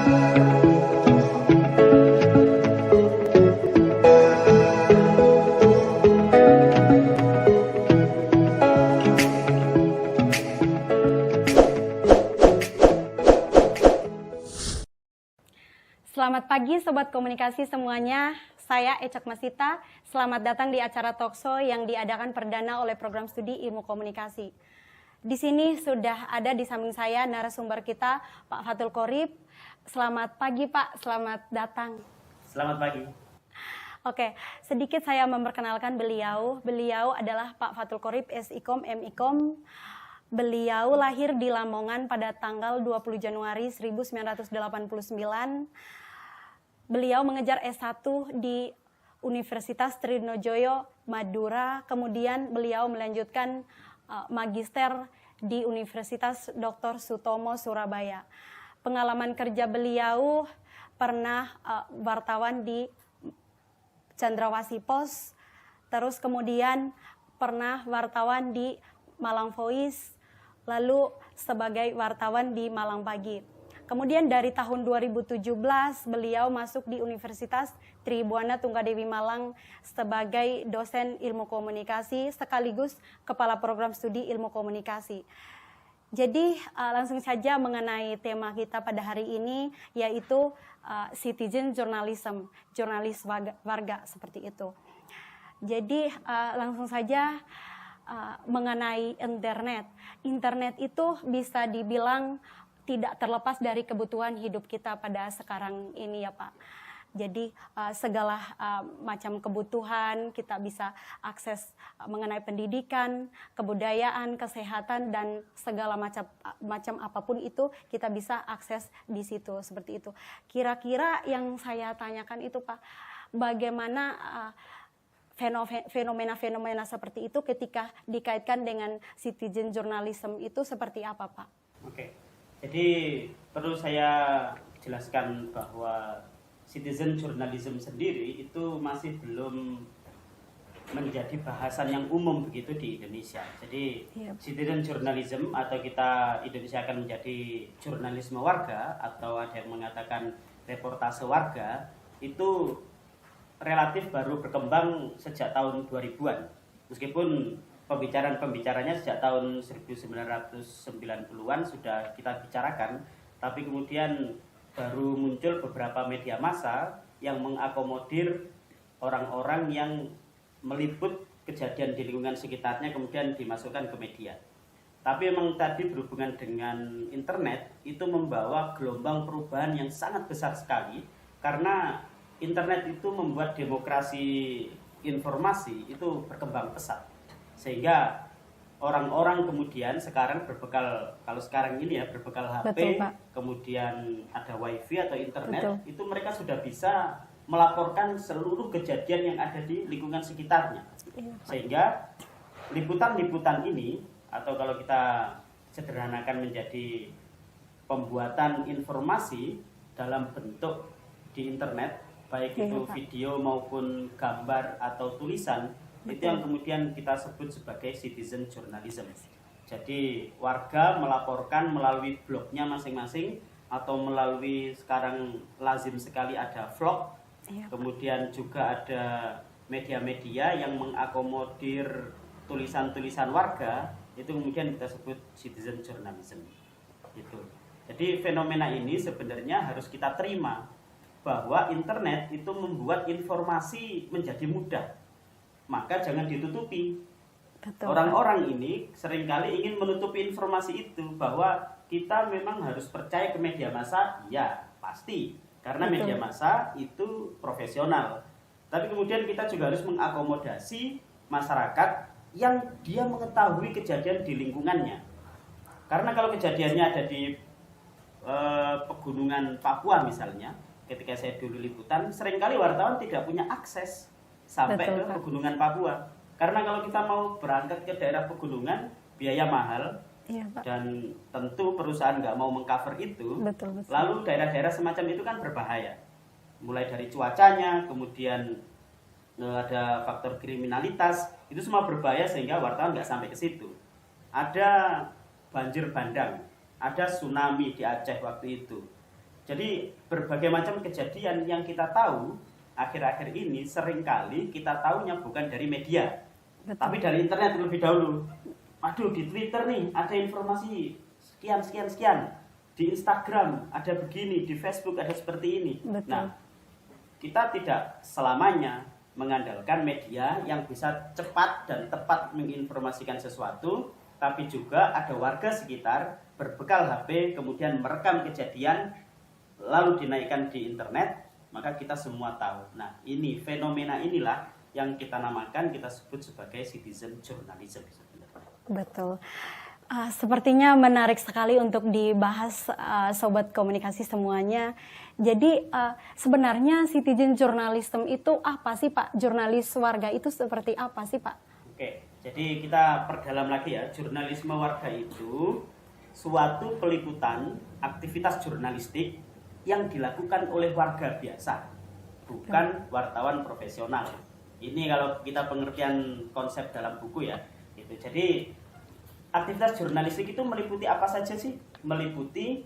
Selamat pagi Sobat Komunikasi semuanya, saya Ecak Masita. Selamat datang di acara Talkshow yang diadakan perdana oleh Program Studi Ilmu Komunikasi. Di sini sudah ada di samping saya narasumber kita, Pak Fathul Qorib. Selamat pagi Pak, selamat datang. Selamat pagi. Oke, sedikit saya memperkenalkan beliau. Beliau adalah Pak Fathul Qorib, SIKOM, MIKOM. Beliau lahir di Lamongan pada tanggal 20 Januari 1989. Beliau mengejar S1 di Universitas Trinojoyo, Madura. Kemudian beliau melanjutkan magister di Universitas Dr. Sutomo, Surabaya. Pengalaman kerja beliau pernah wartawan di Cendrawasih Pos, terus kemudian pernah wartawan di Malang Voice, lalu sebagai wartawan di Malang Pagi. Kemudian dari tahun 2017 beliau masuk di Universitas Tribuana Tunggadewi Malang sebagai dosen ilmu komunikasi sekaligus kepala program studi ilmu komunikasi. Jadi langsung saja mengenai tema kita pada hari ini, yaitu citizen journalism, jurnalis warga seperti itu. Jadi langsung saja mengenai internet. Internet itu bisa dibilang tidak terlepas dari kebutuhan hidup kita pada sekarang ini ya Pak. Jadi segala macam kebutuhan kita bisa akses mengenai pendidikan, kebudayaan, kesehatan, dan segala macam apapun itu kita bisa akses di situ seperti itu. Kira-kira yang saya tanyakan itu Pak, bagaimana fenomena-fenomena seperti itu ketika dikaitkan dengan citizen journalism itu seperti apa Pak? Oke. Jadi perlu saya jelaskan bahwa citizen journalism sendiri itu masih belum menjadi bahasan yang umum begitu di Indonesia. Jadi citizen journalism atau kita Indonesia akan menjadi jurnalisme warga atau ada yang mengatakan reportase warga itu relatif baru berkembang sejak tahun 2000-an. Meskipun pembicaranya sejak tahun 1990-an sudah kita bicarakan, tapi kemudian baru muncul beberapa media massa yang mengakomodir orang-orang yang meliput kejadian di lingkungan sekitarnya kemudian dimasukkan ke media. Tapi memang tadi berhubungan dengan internet itu membawa gelombang perubahan yang sangat besar sekali, karena internet itu membuat demokrasi informasi itu berkembang pesat. Sehingga orang-orang kemudian sekarang berbekal, kalau sekarang ini ya berbekal HP, betul, kemudian ada wifi atau internet, betul, itu mereka sudah bisa melaporkan seluruh kejadian yang ada di lingkungan sekitarnya. Sehingga liputan-liputan ini, atau kalau kita sederhanakan menjadi pembuatan informasi dalam bentuk di internet, baik itu video maupun gambar atau tulisan, itu yang kemudian kita sebut sebagai citizen journalism. Jadi warga melaporkan melalui blognya masing-masing atau melalui, sekarang lazim sekali ada vlog, kemudian juga ada media-media yang mengakomodir tulisan-tulisan warga, itu kemudian kita sebut citizen journalism. Gitu. Jadi fenomena ini sebenarnya harus kita terima bahwa internet itu membuat informasi menjadi mudah. Maka jangan ditutupi. Orang-orang ini seringkali ingin menutupi informasi itu, bahwa kita memang harus percaya ke media massa, ya pasti, karena media massa itu profesional. Tapi kemudian kita juga harus mengakomodasi masyarakat yang dia mengetahui kejadian di lingkungannya. Karena kalau kejadiannya ada di pegunungan Papua misalnya, ketika saya dulu liputan, seringkali wartawan tidak punya akses sampai ke pegunungan Papua. Karena kalau kita mau berangkat ke daerah pegunungan, biaya mahal, dan tentu perusahaan nggak mau mengcover itu. Lalu daerah-daerah semacam itu kan berbahaya. Mulai dari cuacanya, kemudian ada faktor kriminalitas, itu semua berbahaya sehingga wartawan nggak sampai ke situ. Ada banjir bandang, ada tsunami di Aceh waktu itu. Jadi berbagai macam kejadian yang kita tahu akhir-akhir ini seringkali kita tahunya bukan dari media, tapi dari internet terlebih dahulu. Aduh, di Twitter nih ada informasi sekian sekian sekian, di Instagram ada begini, di Facebook ada seperti ini. Betul. Nah, kita tidak selamanya mengandalkan media yang bisa cepat dan tepat menginformasikan sesuatu, tapi juga ada warga sekitar berbekal HP kemudian merekam kejadian lalu dinaikkan di internet, maka kita semua tahu. Nah, ini fenomena inilah yang kita namakan, kita sebut sebagai citizen journalism sebenarnya. Betul. Sepertinya menarik sekali untuk dibahas, sobat komunikasi semuanya. Jadi sebenarnya citizen journalism itu apa sih Pak? Jurnalis warga itu seperti apa sih Pak? Oke, jadi kita perdalam lagi ya. Jurnalisme warga itu suatu peliputan aktivitas jurnalistik yang dilakukan oleh warga biasa, bukan wartawan profesional. Ini kalau kita pengertian konsep dalam buku ya. Gitu. Jadi aktivitas jurnalistik itu meliputi apa saja sih? Meliputi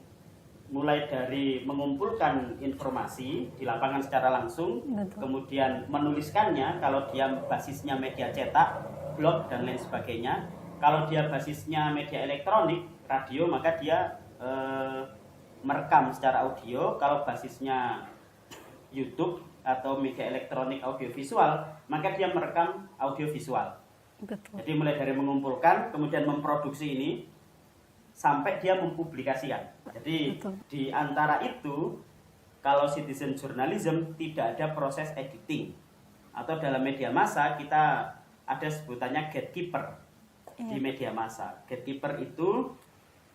mulai dari mengumpulkan informasi di lapangan secara langsung, kemudian menuliskannya kalau dia basisnya media cetak, blog dan lain sebagainya. Kalau dia basisnya media elektronik, radio, maka dia merekam secara audio. Kalau basisnya YouTube atau media elektronik audiovisual, maka dia merekam audiovisual. Betul. Jadi mulai dari mengumpulkan, kemudian memproduksi ini, sampai dia mempublikasikan. Jadi Betul. di antara itu, kalau citizen journalism tidak ada proses editing. Atau dalam media massa kita ada sebutannya gatekeeper di media massa. Gatekeeper itu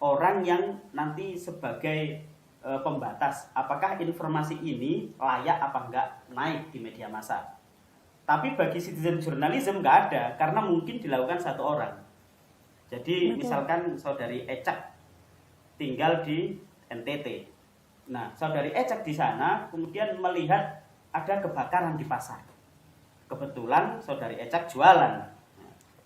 orang yang nanti sebagai pembatas apakah informasi ini layak apa enggak naik di media massa. Tapi bagi citizen journalism nggak ada, karena mungkin dilakukan satu orang. Jadi misalkan saudari Ecak tinggal di NTT. Nah, saudari Ecak di sana kemudian melihat ada kebakaran di pasar. Kebetulan saudari Ecak jualan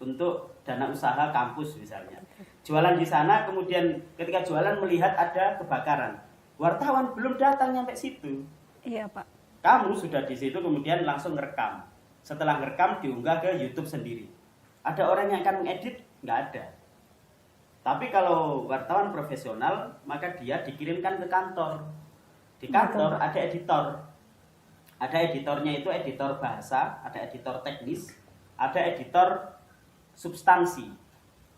untuk dana usaha kampus misalnya. Jualan di sana, kemudian ketika jualan melihat ada kebakaran. Wartawan belum datang nyampe situ. Iya Pak. Kamu sudah di situ kemudian langsung ngerekam. Setelah ngerekam diunggah ke YouTube sendiri. Ada orang yang akan mengedit? Nggak ada. Tapi kalau wartawan profesional, maka dia dikirimkan ke kantor. Di kantor ada editor. Ada editornya itu editor bahasa, ada editor teknis, ada editor substansi.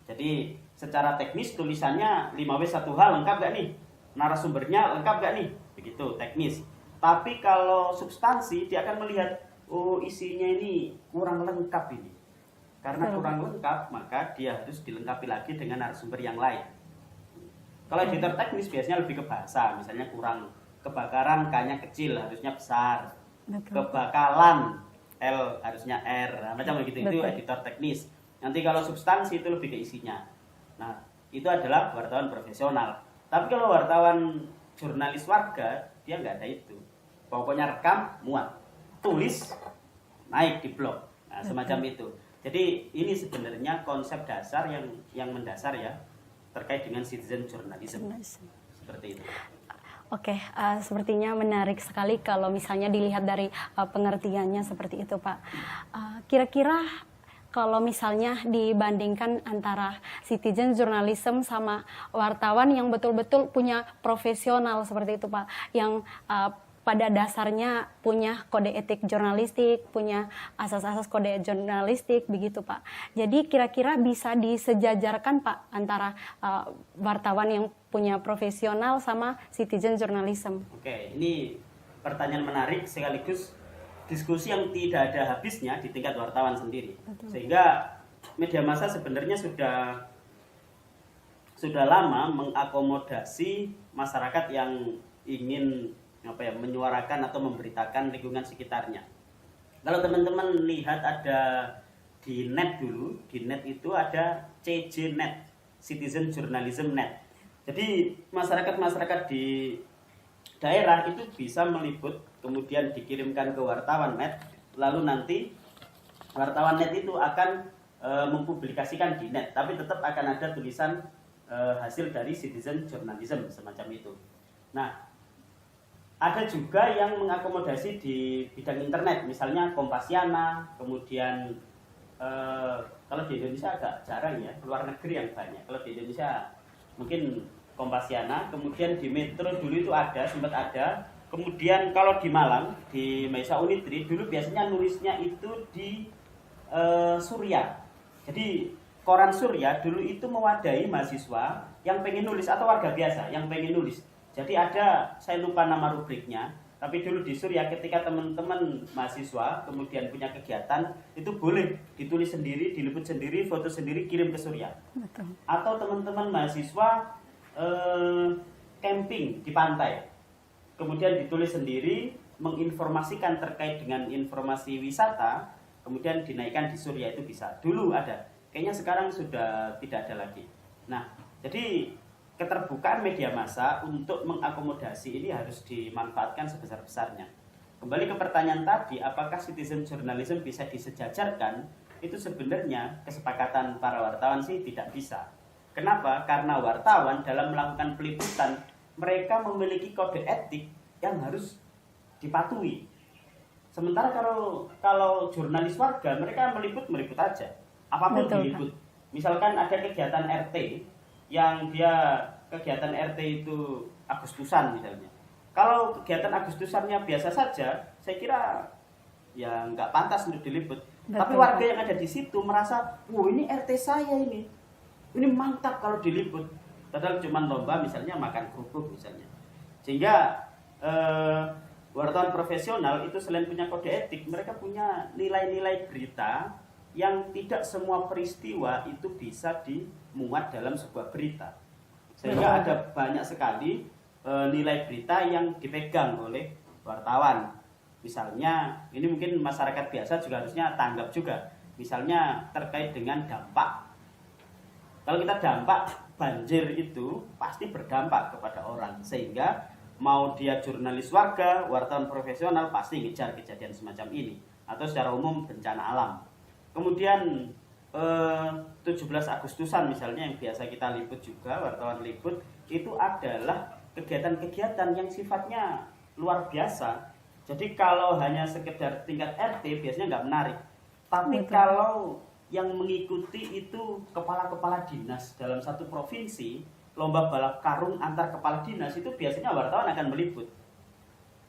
Jadi secara teknis tulisannya 5W1H lengkap gak nih? Narasumbernya lengkap gak nih? Begitu, teknis. Tapi kalau substansi dia akan melihat, oh isinya ini kurang lengkap ini. Karena kurang lengkap, maka dia harus dilengkapi lagi dengan narasumber yang lain. Kalau editor teknis biasanya lebih ke bahasa, misalnya kurang kebakaran, K-nya kecil, harusnya besar. Kebakalan, L harusnya R, nah, macam begitu. Itu editor teknis. Nanti kalau substansi itu lebih ke isinya. Nah, itu adalah wartawan profesional. Tapi kalau wartawan jurnalis warga, dia nggak ada itu. Pokoknya rekam, muat, tulis, naik di blog. Nah, semacam itu. Jadi ini sebenarnya konsep dasar yang mendasar ya terkait dengan citizen journalism. Seperti itu. Oke, sepertinya menarik sekali kalau misalnya dilihat dari pengertiannya seperti itu Pak. Kira-kira kalau misalnya dibandingkan antara citizen journalism sama wartawan yang betul-betul punya profesional seperti itu Pak, yang pada dasarnya punya kode etik jurnalistik, punya asas-asas kode jurnalistik begitu Pak. Jadi kira-kira bisa disejajarkan Pak antara wartawan yang punya profesional sama citizen journalism. Oke, ini pertanyaan menarik sekaligus diskusi yang tidak ada habisnya di tingkat wartawan sendiri. Sehingga media massa sebenarnya sudah lama mengakomodasi masyarakat yang ingin menyuarakan atau memberitakan lingkungan sekitarnya. Kalau teman-teman lihat ada di net dulu, di net itu ada CJNet, Citizen Journalism Net. Jadi masyarakat di daerah itu bisa meliput, kemudian dikirimkan ke wartawan net, lalu nanti wartawan net itu akan mempublikasikan di net, tapi tetap akan ada tulisan hasil dari citizen journalism semacam itu. Nah, ada juga yang mengakomodasi di bidang internet, misalnya Kompasiana, kemudian kalau di Indonesia agak jarang ya, luar negeri yang banyak. Kalau di Indonesia mungkin Kompasiana, kemudian di Metro dulu itu ada, sempat ada. Kemudian kalau di Malang, di Maisa Unitri, dulu biasanya nulisnya itu di Surya. Jadi koran Surya dulu itu mewadahi mahasiswa yang pengen nulis atau warga biasa yang pengen nulis. Jadi ada, saya lupa nama rubriknya, tapi dulu di Surya ketika teman-teman mahasiswa kemudian punya kegiatan, itu boleh ditulis sendiri, diliput sendiri, foto sendiri, kirim ke Surya. Betul. Atau teman-teman mahasiswa camping di pantai, kemudian ditulis sendiri, menginformasikan terkait dengan informasi wisata, kemudian dinaikkan di Surya, itu bisa. Dulu ada, kayaknya sekarang sudah tidak ada lagi. Nah, jadi keterbukaan media massa untuk mengakomodasi ini harus dimanfaatkan sebesar-besarnya. Kembali ke pertanyaan tadi, apakah citizen journalism bisa disejajarkan? Itu sebenarnya kesepakatan para wartawan sih tidak bisa. Kenapa? Karena wartawan dalam melakukan peliputan, mereka memiliki kode etik yang harus dipatuhi. Sementara kalau jurnalis warga, mereka meliput aja, apapun Betul, diliput. Misalkan ada kegiatan RT, yang dia kegiatan RT itu Agustusan misalnya. Kalau kegiatan Agustusannya biasa saja, saya kira ya nggak pantas untuk diliput. Betul. Tapi warga yang ada di situ merasa, wah ini RT saya ini mantap kalau diliput. Padahal cuma lomba misalnya makan kerupuk misalnya. Sehingga wartawan profesional itu selain punya kode etik, mereka punya nilai-nilai berita yang tidak semua peristiwa itu bisa dimuat dalam sebuah berita. Sehingga ada banyak sekali nilai berita yang dipegang oleh wartawan. Misalnya, ini mungkin masyarakat biasa juga harusnya tanggap juga. Misalnya terkait dengan dampak. Kalau kita dampak banjir itu pasti berdampak kepada orang. Sehingga mau dia jurnalis warga, wartawan profesional pasti ngejar kejadian semacam ini. Atau secara umum bencana alam. Kemudian 17 Agustusan misalnya yang biasa kita liput juga, wartawan liput, itu adalah kegiatan-kegiatan yang sifatnya luar biasa. Jadi kalau hanya sekedar tingkat RT biasanya nggak menarik. Tapi Betul. kalau yang mengikuti itu kepala-kepala dinas dalam satu provinsi, lomba balap karung antar kepala dinas, itu biasanya wartawan akan meliput.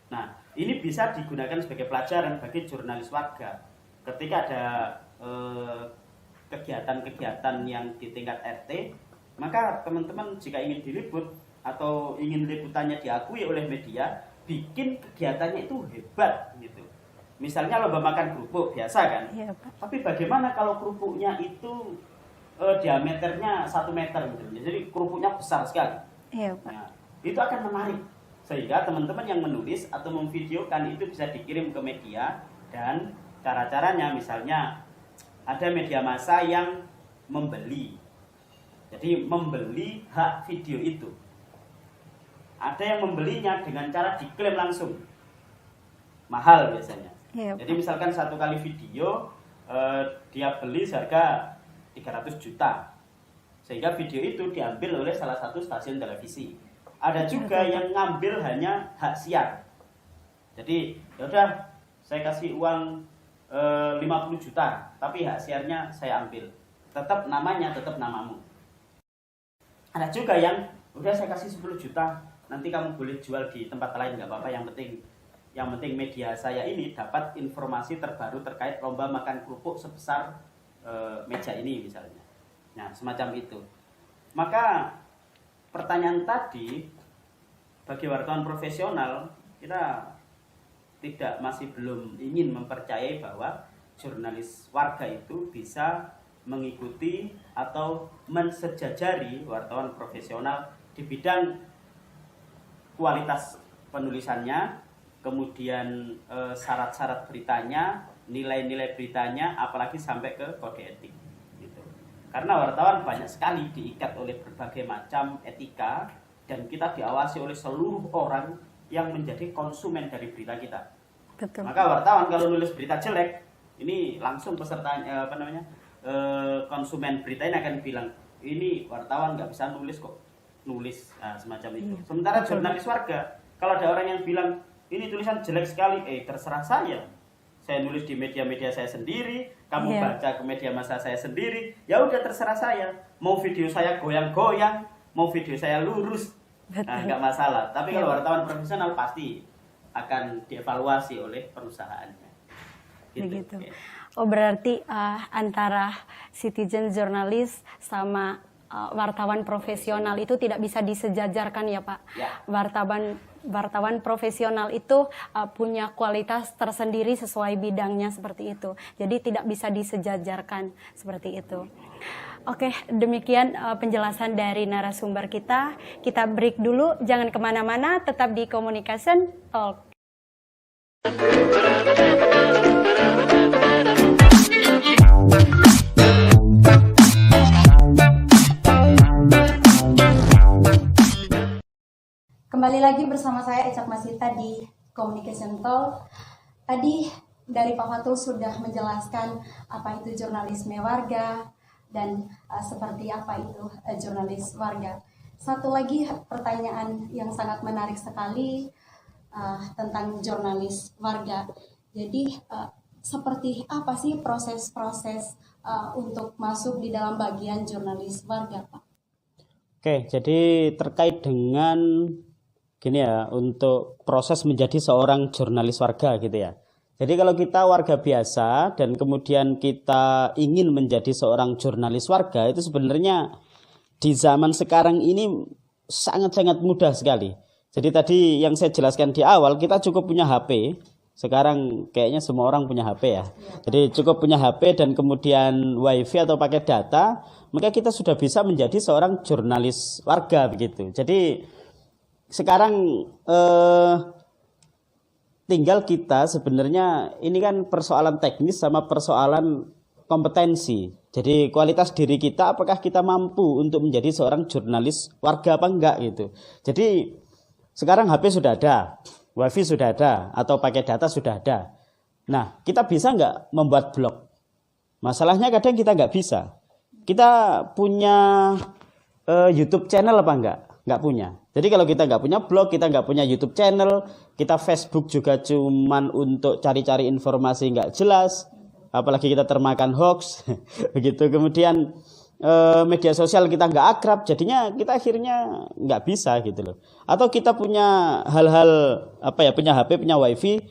Nah, ini bisa digunakan sebagai pelajaran bagi jurnalis warga. Ketika ada kegiatan-kegiatan yang di tingkat RT, maka teman-teman jika ingin diliput atau ingin liputannya diakui oleh media, bikin kegiatannya itu hebat gitu. Misalnya lomba makan kerupuk biasa kan, Iya, Pak. tapi bagaimana kalau kerupuknya itu diameternya 1 meter gitu. Jadi kerupuknya besar sekali. Iya, Pak. Nah, itu akan menarik sehingga teman-teman yang menulis atau memvideokan itu bisa dikirim ke media. Dan cara-caranya misalnya ada media massa yang membeli, jadi membeli hak video itu. Ada yang membelinya dengan cara diklaim langsung, mahal biasanya. Iya, Jadi misalkan satu kali video dia beli seharga 300 juta, sehingga video itu diambil oleh salah satu stasiun televisi. Ada juga yang ngambil hanya hak siar. Jadi ya udah, saya kasih uang 50 juta, tapi hak siarnya saya ambil. Tetap namanya, tetap namamu. Ada juga yang udah saya kasih 10 juta, nanti kamu boleh jual di tempat lain, nggak apa-apa, yang penting media saya ini dapat informasi terbaru terkait lomba makan kerupuk sebesar meja ini misalnya. Nah, semacam itu. Maka pertanyaan tadi, bagi wartawan profesional, kita masih belum ingin mempercayai bahwa jurnalis warga itu bisa mengikuti atau mensejajari wartawan profesional di bidang kualitas penulisannya, kemudian syarat-syarat beritanya, nilai-nilai beritanya, apalagi sampai ke kode etik gitu. Karena wartawan banyak sekali diikat oleh berbagai macam etika, dan kita diawasi oleh seluruh orang yang menjadi konsumen dari berita kita. Betul. Maka wartawan kalau nulis berita jelek, ini langsung peserta konsumen berita ini akan bilang, ini wartawan nggak bisa nulis kok, nulis semacam itu. Sementara jurnalis warga, Kalau ada orang yang bilang ini tulisan jelek sekali, terserah saya. Saya nulis di media-media saya sendiri, kamu baca ke media massa saya sendiri, ya udah terserah saya. Mau video saya goyang-goyang, mau video saya lurus, nah, nggak masalah. Tapi kalau wartawan profesional pasti akan dievaluasi oleh perusahaannya. Begitu. Oh berarti antara citizen jurnalis sama wartawan profesional itu tidak bisa disejajarkan ya Pak. Ya. Wartawan profesional itu punya kualitas tersendiri sesuai bidangnya seperti itu. Jadi tidak bisa disejajarkan seperti itu. Oke, demikian penjelasan dari narasumber kita. Kita break dulu, jangan kemana-mana, tetap di Communication Talk. Kembali lagi bersama saya Ecak Masita di Communication Talk. Tadi dari Pak Fatul sudah menjelaskan apa itu jurnalisme warga dan seperti apa itu jurnalis warga. Satu lagi pertanyaan yang sangat menarik sekali tentang jurnalis warga. Jadi seperti apa sih proses-proses untuk masuk di dalam bagian jurnalis warga, Pak? Oke, jadi terkait dengan gini ya, untuk proses menjadi seorang jurnalis warga gitu ya. Jadi kalau kita warga biasa dan kemudian kita ingin menjadi seorang jurnalis warga, itu sebenarnya di zaman sekarang ini sangat-sangat mudah sekali. Jadi tadi yang saya jelaskan di awal, kita cukup punya HP. Sekarang kayaknya semua orang punya HP ya. Jadi cukup punya HP dan kemudian wifi atau pakai data, maka kita sudah bisa menjadi seorang jurnalis warga begitu. Jadi sekarang tinggal kita sebenarnya ini kan persoalan teknis sama persoalan kompetensi. Jadi kualitas diri kita, apakah kita mampu untuk menjadi seorang jurnalis warga apa enggak gitu. Jadi sekarang HP sudah ada, wifi sudah ada, atau pakai data sudah ada. Nah, kita bisa enggak membuat blog? Masalahnya kadang kita enggak bisa. Kita punya YouTube channel apa enggak? Enggak punya. Jadi kalau kita nggak punya blog, kita nggak punya YouTube channel, kita Facebook juga cuman untuk cari-cari informasi nggak jelas, apalagi kita termakan hoax, begitu. Kemudian media sosial kita nggak akrab, jadinya kita akhirnya nggak bisa gitu loh. Atau kita punya hal-hal punya HP, punya wifi,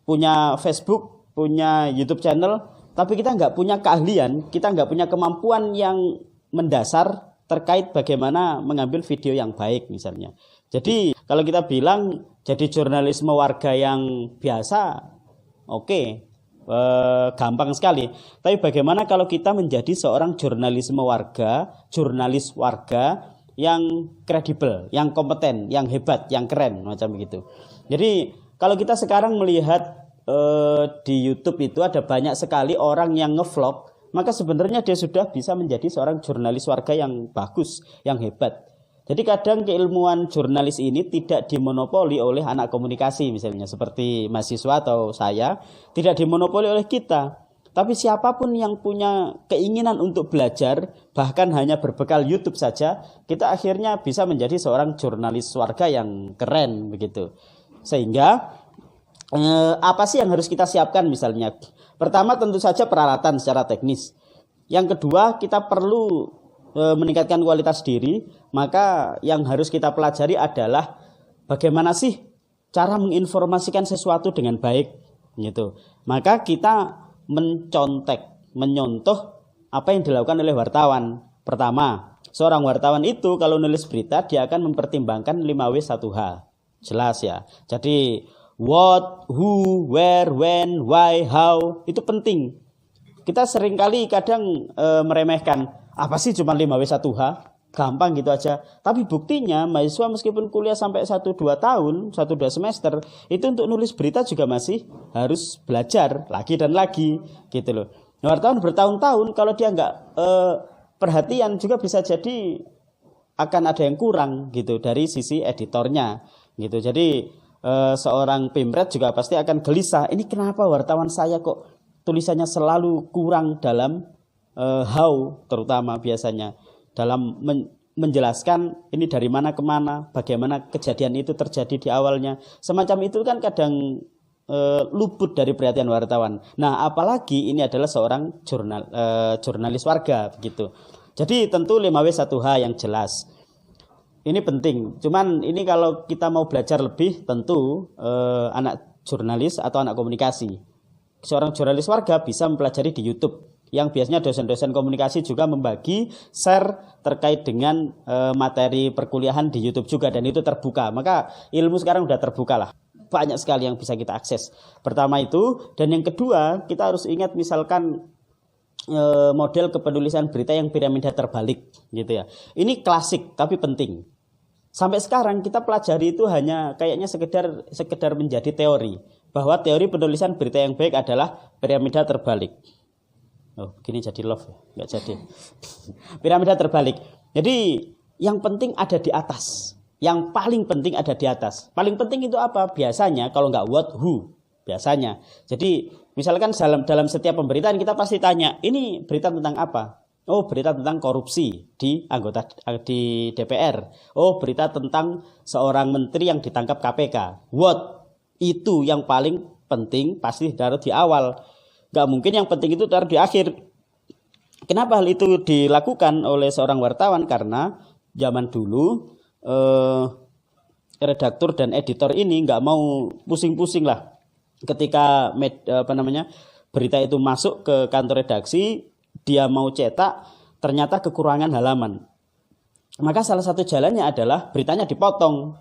punya Facebook, punya YouTube channel, tapi kita nggak punya keahlian, kita nggak punya kemampuan yang mendasar terkait bagaimana mengambil video yang baik misalnya. Jadi kalau kita bilang jadi jurnalisme warga yang biasa, oke, gampang sekali. Tapi bagaimana kalau kita menjadi seorang jurnalis warga yang kredibel, yang kompeten, yang hebat, yang keren, macam begitu. Jadi kalau kita sekarang melihat di YouTube itu ada banyak sekali orang yang ngevlog, maka sebenarnya dia sudah bisa menjadi seorang jurnalis warga yang bagus, yang hebat. Jadi kadang keilmuan jurnalis ini tidak dimonopoli oleh anak komunikasi misalnya, seperti mahasiswa atau saya, tidak dimonopoli oleh kita. Tapi siapapun yang punya keinginan untuk belajar, bahkan hanya berbekal YouTube saja, kita akhirnya bisa menjadi seorang jurnalis warga yang keren begitu. Sehingga apa sih yang harus kita siapkan misalnya? Pertama tentu saja peralatan secara teknis. Yang kedua kita perlu meningkatkan kualitas diri. Maka yang harus kita pelajari adalah bagaimana sih cara menginformasikan sesuatu dengan baik gitu. Maka kita menyontoh apa yang dilakukan oleh wartawan. Pertama, seorang wartawan itu kalau nulis berita dia akan mempertimbangkan 5W1H. Jelas ya. Jadi what, who, where, when, why, how, itu penting. Kita seringkali kadang meremehkan, apa sih cuma 5W1H? Gampang gitu aja. Tapi buktinya mahasiswa meskipun kuliah sampai 1-2 tahun, 1-2 semester, itu untuk nulis berita juga masih harus belajar lagi dan lagi gitu loh. Nah, wartawan bertahun-tahun kalau dia nggak perhatian juga bisa jadi akan ada yang kurang gitu dari sisi editornya gitu. Jadi seorang pimret juga pasti akan gelisah. Ini kenapa wartawan saya kok tulisannya selalu kurang dalam how, terutama biasanya dalam menjelaskan ini dari mana ke mana, bagaimana kejadian itu terjadi di awalnya. Semacam itu kan kadang luput dari perhatian wartawan. Nah, apalagi ini adalah seorang jurnalis warga begitu. Jadi tentu 5W1H yang jelas. Ini penting. Cuman ini kalau kita mau belajar lebih, tentu anak jurnalis atau anak komunikasi. Seorang jurnalis warga bisa mempelajari di YouTube. Yang biasanya dosen-dosen komunikasi juga membagi share terkait dengan materi perkuliahan di YouTube juga, dan itu terbuka. Maka ilmu sekarang sudah terbuka lah. Banyak sekali yang bisa kita akses. Pertama itu, dan yang kedua kita harus ingat misalkan model kepenulisan berita yang piramida terbalik gitu ya. Ini klasik tapi penting. Sampai sekarang kita pelajari itu hanya kayaknya sekedar menjadi teori, bahwa teori penulisan berita yang baik adalah piramida terbalik. Oh, begini jadi love ya, nggak jadi. Piramida terbalik. Jadi yang penting ada di atas. Yang paling penting ada di atas. Paling penting itu apa? Biasanya kalau nggak what, who. Biasanya. Jadi misalkan dalam setiap pemberitaan kita pasti tanya, ini berita tentang apa? Oh, berita tentang korupsi di DPR. Oh, berita tentang seorang menteri yang ditangkap KPK. What? Itu yang paling penting pasti ditaruh di awal. Nggak mungkin yang penting itu taruh di akhir. Kenapa hal itu dilakukan oleh seorang wartawan? Karena zaman dulu redaktur dan editor ini nggak mau pusing-pusing lah ketika berita itu masuk ke kantor redaksi, dia mau cetak ternyata kekurangan halaman. Maka salah satu jalannya adalah beritanya dipotong.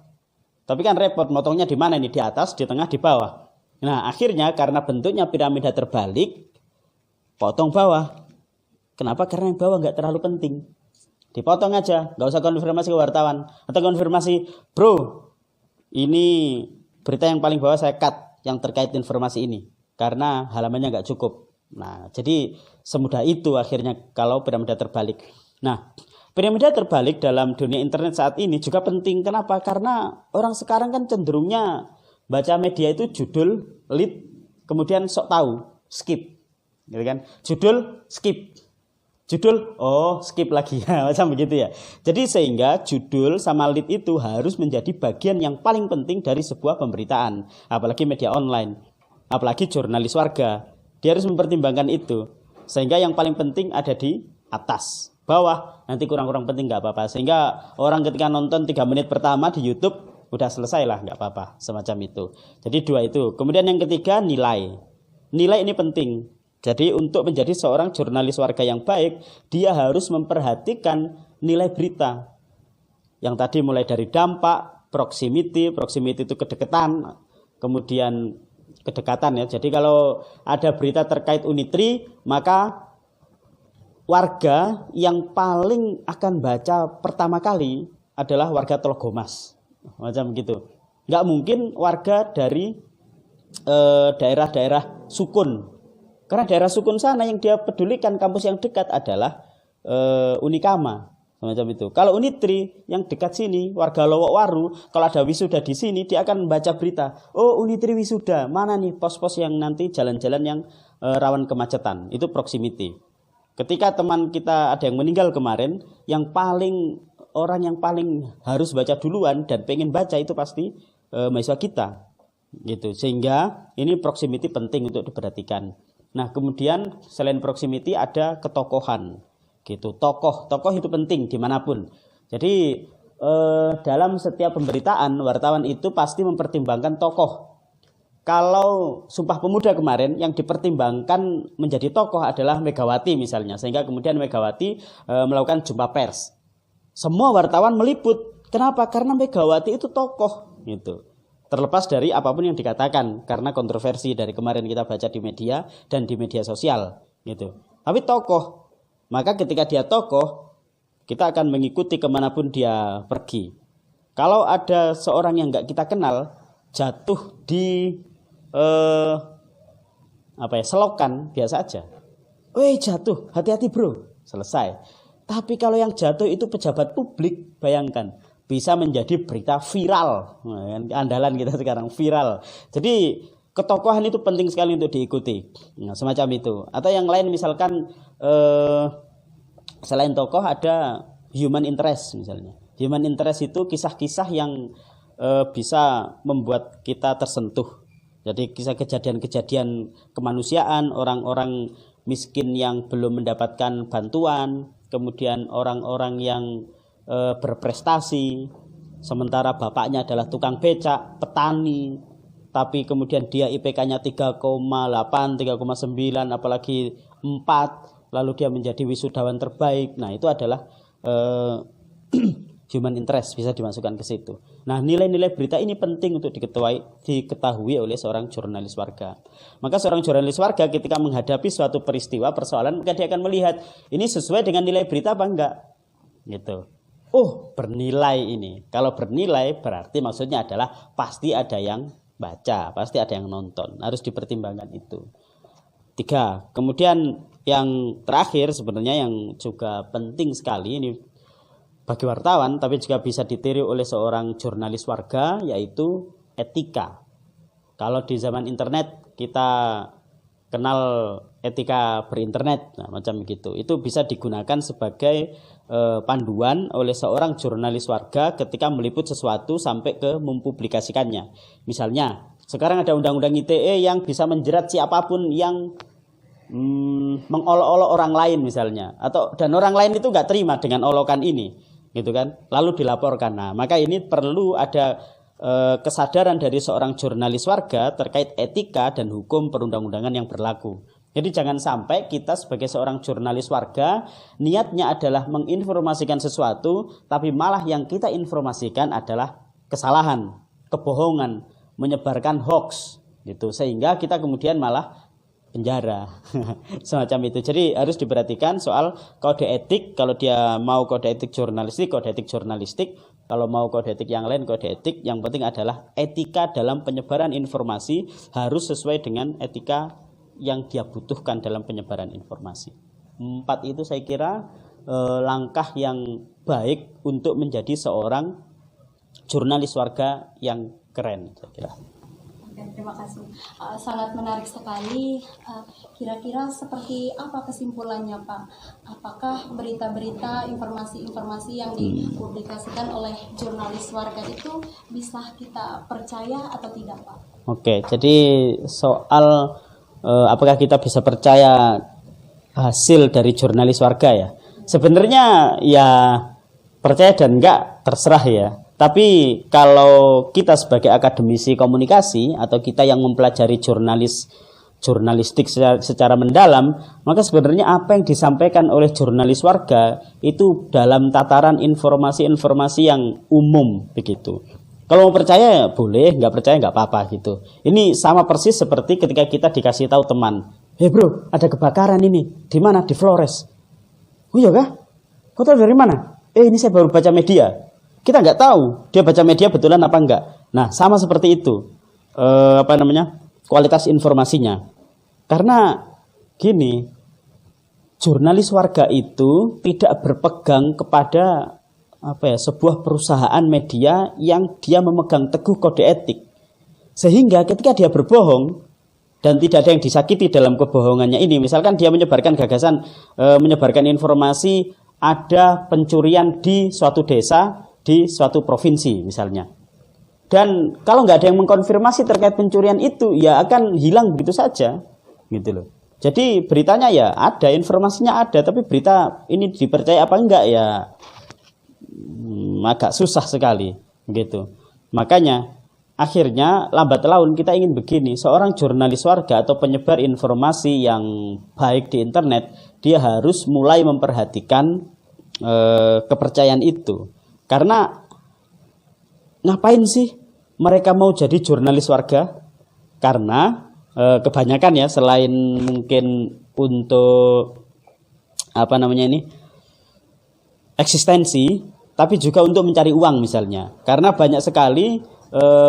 Tapi kan repot, motongnya di mana ini? Di atas, di tengah, di bawah. Nah, akhirnya karena bentuknya piramida terbalik, potong bawah. Kenapa? Karena yang bawah nggak terlalu penting. Dipotong aja, nggak usah konfirmasi ke wartawan. Atau konfirmasi, bro, ini berita yang paling bawah saya cut yang terkait informasi ini. Karena halamannya nggak cukup. Nah, jadi semudah itu akhirnya kalau piramida terbalik. Nah, piramida terbalik dalam dunia internet saat ini juga penting. Kenapa? Karena orang sekarang kan cenderungnya baca media itu judul, lead, kemudian sok tahu, skip. Gitu kan? Judul, skip. Judul, oh skip lagi ya, macam begitu ya. Jadi sehingga judul sama lead itu harus menjadi bagian yang paling penting dari sebuah pemberitaan. Apalagi media online, apalagi jurnalis warga. Dia harus mempertimbangkan itu. Sehingga yang paling penting ada di atas. Bawah, nanti kurang-kurang penting nggak apa-apa. Sehingga orang ketika nonton 3 menit pertama di YouTube, udah selesai lah, nggak apa-apa. Semacam itu. Jadi 2 itu. Kemudian yang ketiga, nilai. Nilai ini penting. Jadi untuk menjadi seorang jurnalis warga yang baik, dia harus memperhatikan nilai berita. Yang tadi mulai dari dampak, proximity itu kedekatan, kemudian kedekatan ya. Jadi kalau ada berita terkait Unitri, maka warga yang paling akan baca pertama kali adalah warga Telogomas. Macam gitu. Nggak mungkin warga dari daerah-daerah Sukun. Karena daerah Sukun sana yang dia pedulikan, kampus yang dekat adalah Unikama, semacam itu. Kalau Unitri yang dekat sini, warga Lowokwaru, kalau ada wisuda di sini, dia akan membaca berita. Oh, Unitri wisuda, mana nih pos-pos yang nanti jalan-jalan yang rawan kemacetan? Itu proximity. Ketika teman kita ada yang meninggal kemarin, orang yang paling harus baca duluan dan pengen baca itu pasti mahasiswa kita, gitu. Sehingga ini proximity penting untuk diperhatikan. Nah, kemudian selain proximity ada ketokohan, gitu. Tokoh itu penting dimanapun. Jadi dalam setiap pemberitaan wartawan itu pasti mempertimbangkan tokoh. Kalau Sumpah Pemuda kemarin yang dipertimbangkan menjadi tokoh adalah Megawati misalnya, sehingga kemudian Megawati melakukan jumpa pers. Semua wartawan meliput. Kenapa? Karena Megawati itu tokoh, gitu. Terlepas dari apapun yang dikatakan, karena kontroversi dari kemarin kita baca di media dan di media sosial, gitu. Tapi tokoh, maka ketika dia tokoh, kita akan mengikuti kemanapun dia pergi. Kalau ada seorang yang nggak kita kenal jatuh di selokan, biasa aja. Weh, jatuh, hati-hati bro, selesai. Tapi kalau yang jatuh itu pejabat publik, bayangkan. Bisa menjadi berita viral. Andalan kita sekarang viral. Jadi ketokohan itu penting sekali untuk diikuti. Nah, semacam itu. Atau yang lain misalkan selain tokoh ada human interest misalnya. Human interest itu kisah-kisah yang bisa membuat kita tersentuh. Jadi kisah kejadian-kejadian kemanusiaan, orang-orang miskin yang belum mendapatkan bantuan, kemudian orang-orang yang berprestasi, sementara bapaknya adalah tukang becak, petani, tapi kemudian dia IPK-nya 3,8, 3,9, apalagi 4, lalu dia menjadi wisudawan terbaik. Nah, itu adalah human interest, bisa dimasukkan ke situ. Nah, nilai-nilai berita ini penting untuk diketahui oleh seorang jurnalis warga. Maka seorang jurnalis warga ketika menghadapi suatu peristiwa, persoalan, maka dia akan melihat ini sesuai dengan nilai berita apa enggak. Gitu. Oh, bernilai ini. Kalau bernilai berarti maksudnya adalah pasti ada yang baca, pasti ada yang nonton. Harus dipertimbangkan itu. 3. Kemudian yang terakhir sebenarnya yang juga penting sekali ini bagi wartawan, tapi juga bisa ditiru oleh seorang jurnalis warga, yaitu etika. Kalau di zaman internet kita kenal etika berinternet, nah, macam begitu. Itu bisa digunakan sebagai panduan oleh seorang jurnalis warga ketika meliput sesuatu sampai ke mempublikasikannya. Misalnya, sekarang ada undang-undang ITE yang bisa menjerat siapapun yang mengolok-olok orang lain misalnya, dan orang lain itu nggak terima dengan olokan ini. Gitu kan, lalu dilaporkan. Nah, maka ini perlu ada kesadaran dari seorang jurnalis warga terkait etika dan hukum perundang-undangan yang berlaku. Jadi jangan sampai kita sebagai seorang jurnalis warga niatnya adalah menginformasikan sesuatu, tapi malah yang kita informasikan adalah kesalahan, kebohongan, menyebarkan hoax, gitu. Sehingga kita kemudian malah penjara semacam itu. Jadi harus diperhatikan soal kode etik. Kalau dia mau kode etik jurnalistik, kode etik jurnalistik. Kalau mau kode etik yang lain, kode etik. Yang penting adalah etika dalam penyebaran informasi harus sesuai dengan etika yang dia butuhkan dalam penyebaran informasi. 4 itu saya kira langkah yang baik untuk menjadi seorang jurnalis warga yang keren, saya kira. Terima kasih. Sangat menarik sekali. Kira-kira seperti apa kesimpulannya, Pak? Apakah berita-berita, informasi-informasi yang dipublikasikan oleh jurnalis warga itu bisa kita percaya atau tidak, Pak? Oke, jadi soal apakah kita bisa percaya hasil dari jurnalis warga ya? Sebenarnya ya percaya dan enggak terserah ya. Tapi kalau kita sebagai akademisi komunikasi atau kita yang mempelajari jurnalistik secara mendalam, maka sebenarnya apa yang disampaikan oleh jurnalis warga itu dalam tataran informasi-informasi yang umum begitu. Kalau mau percaya ya boleh, nggak percaya nggak apa-apa gitu. Ini sama persis seperti ketika kita dikasih tahu teman, "Hei bro, ada kebakaran ini. Di mana? Di Flores." "Oh iya kah? Kau tahu dari mana?" Ini saya baru baca media." Kita nggak tahu dia baca media betulan apa enggak. Nah, sama seperti itu kualitas informasinya. Karena gini, jurnalis warga itu tidak berpegang kepada sebuah perusahaan media yang dia memegang teguh kode etik. Sehingga ketika dia berbohong dan tidak ada yang disakiti dalam kebohongannya ini, misalkan dia menyebarkan gagasan, menyebarkan informasi ada pencurian di suatu desa, di suatu provinsi misalnya. Dan kalau nggak ada yang mengkonfirmasi terkait pencurian itu, ya akan hilang begitu saja, gitu loh. Jadi beritanya ya ada, informasinya ada, tapi berita ini dipercaya apa enggak ya agak susah sekali, gitu. Makanya akhirnya lambat laun kita ingin begini, seorang jurnalis warga atau penyebar informasi yang baik di internet, dia harus mulai memperhatikan kepercayaan itu. Karena ngapain sih mereka mau jadi jurnalis warga? Karena kebanyakan ya, selain mungkin untuk eksistensi, tapi juga untuk mencari uang misalnya. Karena banyak sekali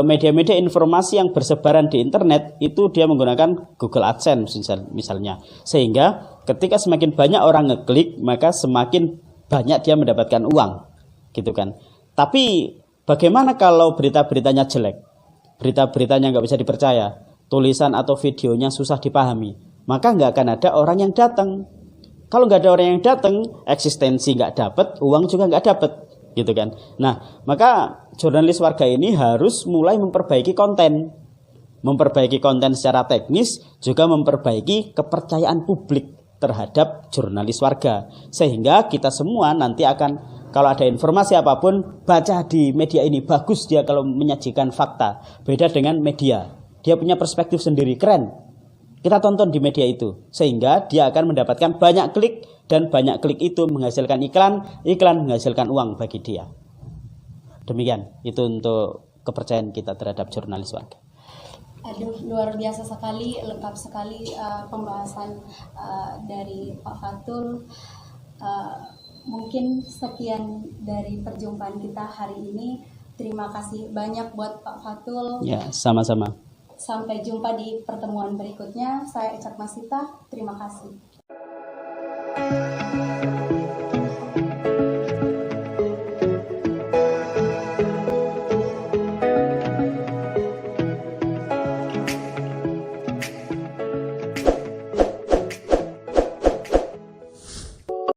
media-media informasi yang bersebaran di internet itu dia menggunakan Google AdSense misalnya. Sehingga ketika semakin banyak orang ngeklik, maka semakin banyak dia mendapatkan uang. Gitu kan. Tapi bagaimana kalau berita-beritanya jelek, berita-beritanya nggak bisa dipercaya, tulisan atau videonya susah dipahami, maka nggak akan ada orang yang datang. Kalau nggak ada orang yang datang, eksistensi nggak dapat, uang juga nggak dapat, gitu kan. Nah, maka jurnalis warga ini harus mulai memperbaiki konten secara teknis, juga memperbaiki kepercayaan publik terhadap jurnalis warga, sehingga kita semua nanti akan, kalau ada informasi apapun, baca di media ini. Bagus dia kalau menyajikan fakta, beda dengan media, dia punya perspektif sendiri, keren, kita tonton di media itu, sehingga dia akan mendapatkan banyak klik, dan banyak klik itu menghasilkan iklan menghasilkan uang bagi dia. Demikian, itu untuk kepercayaan kita terhadap jurnalis warga. Aduh, luar biasa sekali, lengkap sekali pembahasan dari Pak Fatul. Mungkin sekian dari perjumpaan kita hari ini. Terima kasih banyak buat Pak Fatul. Ya, sama-sama. Sampai jumpa di pertemuan berikutnya. Saya Ecak Masita, terima kasih.